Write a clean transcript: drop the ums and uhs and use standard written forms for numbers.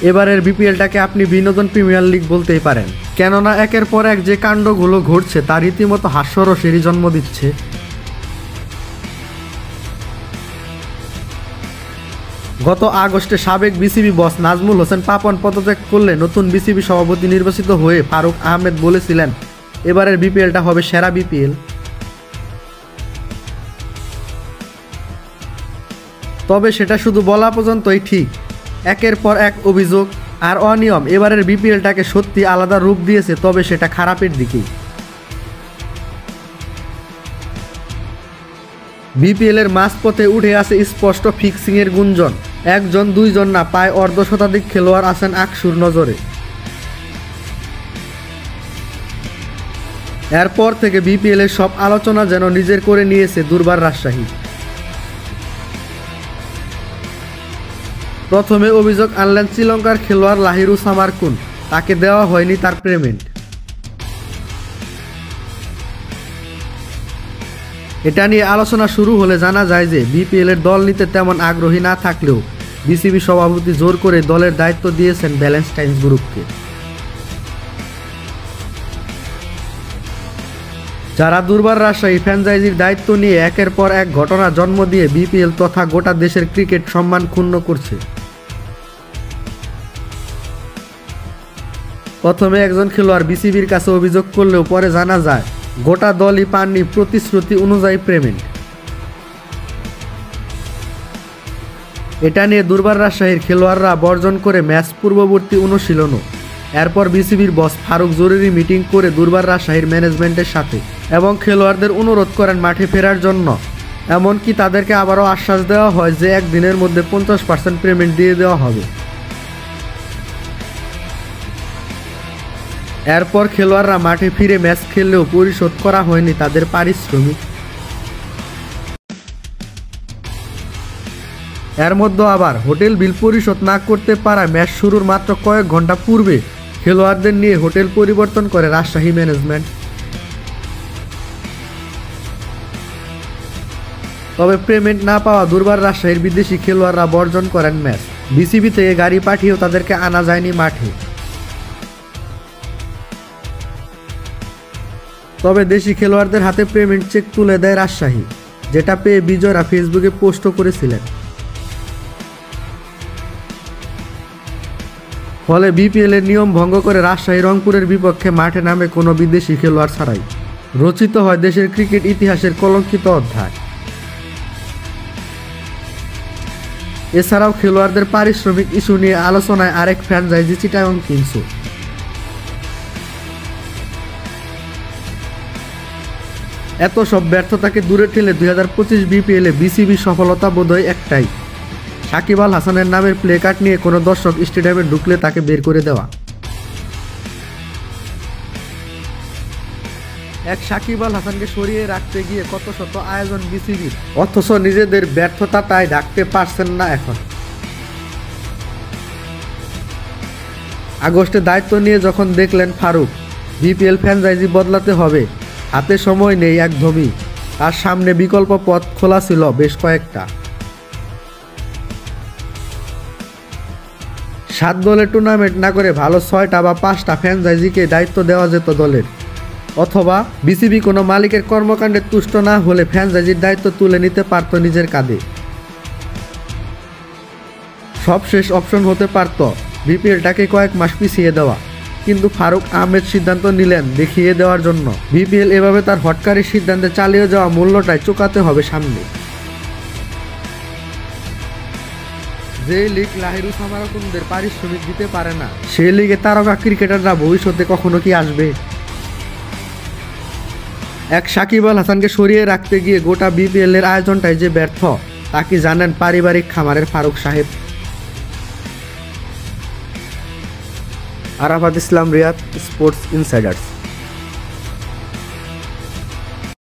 এবারের বিপিএলটাকে আপনি বিনোদন প্রিমিয়ার লিগ বলতেই পারেন, কেননা একের পর এক যে কাণ্ডগুলো ঘটছে তা রীতিমতো হাস্যরসেরই জন্ম দিচ্ছে। গত আগস্টে সাবেক বিসিবি বস নাজমুল হোসেন পাপন পদত্যাগ করলে নতুন বিসিবি সভাপতি নির্বাচিত হয়ে ফারুক আহমেদ বলেছিলেন এবারের বিপিএলটা হবে সেরা বিপিএল। তবে সেটা শুধু বলা পর্যন্তই ঠিক। একের পর এক অভিযোগ আর অনিয়ম এবারের বিপিএলটাকে সত্যি আলাদা রূপ দিয়েছে, তবে সেটা খারাপের দিকেই। বিপিএলের মাঝপথে উঠে আসে স্পষ্ট ফিক্সিংয়ের গুঞ্জন। একজন দুইজন না, প্রায় অর্ধশতাধিক খেলোয়াড় আছেন আকসুর নজরে। এরপর থেকে বিপিএলের সব আলোচনা যেন নিজের করে নিয়েছে দুর্বার রাজশাহী। প্রথমে অভিযোগ আনলেন শ্রীলঙ্কার খেলোয়াড় লাহিরু সামারকুন, তাকে দেওয়া হয়নি তার পেমেন্ট। এটা নিয়ে আলোচনা শুরু হলে জানা যায় যে বিপিএলের দল নিতে তেমন আগ্রহী না থাকলেও বিসিবি সভাপতি জোর করে দলের দায়িত্ব দিয়েছেন ভ্যালেন্টাইন্স গ্রুপকে। যারা দুর্বার রাজশাহী ফ্র্যাঞ্চাইজির দায়িত্ব নিয়ে একের পর এক ঘটনা জন্ম দিয়ে বিপিএল তথা গোটা দেশের ক্রিকেট সম্মান ক্ষুণ্ণ করছে। প্রথমে একজন খেলোয়াড় বিসিবির কাছে অভিযোগ করলেও পরে জানা যায় গোটা দলই পাননি প্রতিশ্রুতি অনুযায়ী পেমেন্ট। এটা নিয়ে দুর্বার রাজশাহীর খেলোয়াড়রা বর্জন করে ম্যাচ পূর্ববর্তী অনুশীলনও। এরপর বিসিবির বস ফারুক জরুরি মিটিং করে দুর্বার রাজশাহীর ম্যানেজমেন্টের সাথে এবং খেলোয়াড়দের অনুরোধ করেন মাঠে ফেরার জন্য। এমনকি তাদেরকে আবারও আশ্বাস দেওয়া হয় যে একদিনের মধ্যে 50% পেমেন্ট দিয়ে দেওয়া হবে। এরপর খেলোয়াড়রা মাঠে ফিরে ম্যাচ খেললেও পরিশোধ করা হয়নি তাদের পারিশ্রমিক। এর মধ্যে আবার হোটেল বিল পরিশোধ না করতে পারায় ম্যাচ শুরুর মাত্র কয়েক ঘন্টা পূর্বে খেলোয়াড়দের নিয়ে হোটেল পরিবর্তন করে রাজশাহী ম্যানেজমেন্ট। তবে পেমেন্ট না পাওয়া দুর্বার রাজশাহীর বিদেশি খেলোয়াড়রা বর্জন করেন ম্যাচ। বিসিবি থেকে গাড়ি পাঠিয়েও তাদেরকে আনা যায়নি মাঠে। তবে দেশি খেলোয়াড়দের হাতে পেমেন্ট চেক তুলে দেয় রাজশাহী, যেটা পেয়ে বিজয়রা ফেসবুকে পোস্টও করেছিলেন। ফলে বিপিএলের নিয়ম ভঙ্গ করে রাজশাহী রংপুরের বিপক্ষে মাঠে নামে কোনো বিদেশি খেলোয়াড় ছাড়াই। রচিত হয় দেশের ক্রিকেট ইতিহাসের কলঙ্কিত অধ্যায়। এছাড়াও খেলোয়াড়দের পারিশ্রমিক ইস্যু নিয়ে আলোচনায় আরেক ফ্র্যাঞ্চাইজি চিটাগং কিংসও। এত সব ব্যর্থতাকে দূরে ঠেলে 2025 বিপিএলে বিসিবি সফলতা বোধহয় একটাই, সাকিব আল হাসানের নামের প্লে কার্ড নিয়ে কোনো দর্শক স্টেডিয়ামে ঢুকলে তাকে বের করে দেওয়া। এক সাকিব আল হাসানকে সরিয়ে রাখতে গিয়ে কত শত আয়োজন বিসিবির, অথচ নিজেদের ব্যর্থতাটাই ঢাকতে পারছেন না এখন। আগস্টে দায়িত্ব নিয়ে যখন দেখলেন ফারুক বিপিএল ফ্র্যাঞ্চাইজি বদলাতে হবে, হাতে সময় নেই একদমই, আর সামনে বিকল্প পথ খোলা ছিল বেশ কয়েকটা। 7 দলের টুর্নামেন্ট না করে ভালো 6টা বা 5টা ফ্র্যাঞ্চাইজিকে দায়িত্ব দেওয়া যেত দলের, অথবা বিসিবি কোনো মালিকের কর্মকাণ্ডে তুষ্ট না হলে ফ্র্যাঞ্চাইজির দায়িত্ব তুলে নিতে পারত নিজের কাঁধে। সবশেষ অপশন হতে পারত বিপিএলটাকে কয়েক মাস পিছিয়ে দেওয়া, কিন্তু ফারুক আহমেদ সিদ্ধান্ত নিলেন দেখিয়ে দেওয়ার জন্য বিপিএল এভাবে তার হটকারী সিদ্ধান্তে চালিয়ে যাওয়া মূল্যটাই চুকাতে হবে সামনে। যে লিগ লাহিরু সামারকুনদের পারিশ্রমিক দিতে পারে না, সেই লিগে তারকা ক্রিকেটাররা ভবিষ্যতে কখনো কি আসবে? এক সাকিব আল হাসানকে সরিয়ে রাখতে গিয়ে গোটা বিপিএল এর আয়োজনটাই যে ব্যর্থ তা কি জানেন পারিবারিক খামারের ফারুক সাহেব? আরাফাত ইসলাম রিয়াদ, স্পোর্টস ইনসাইডার্স।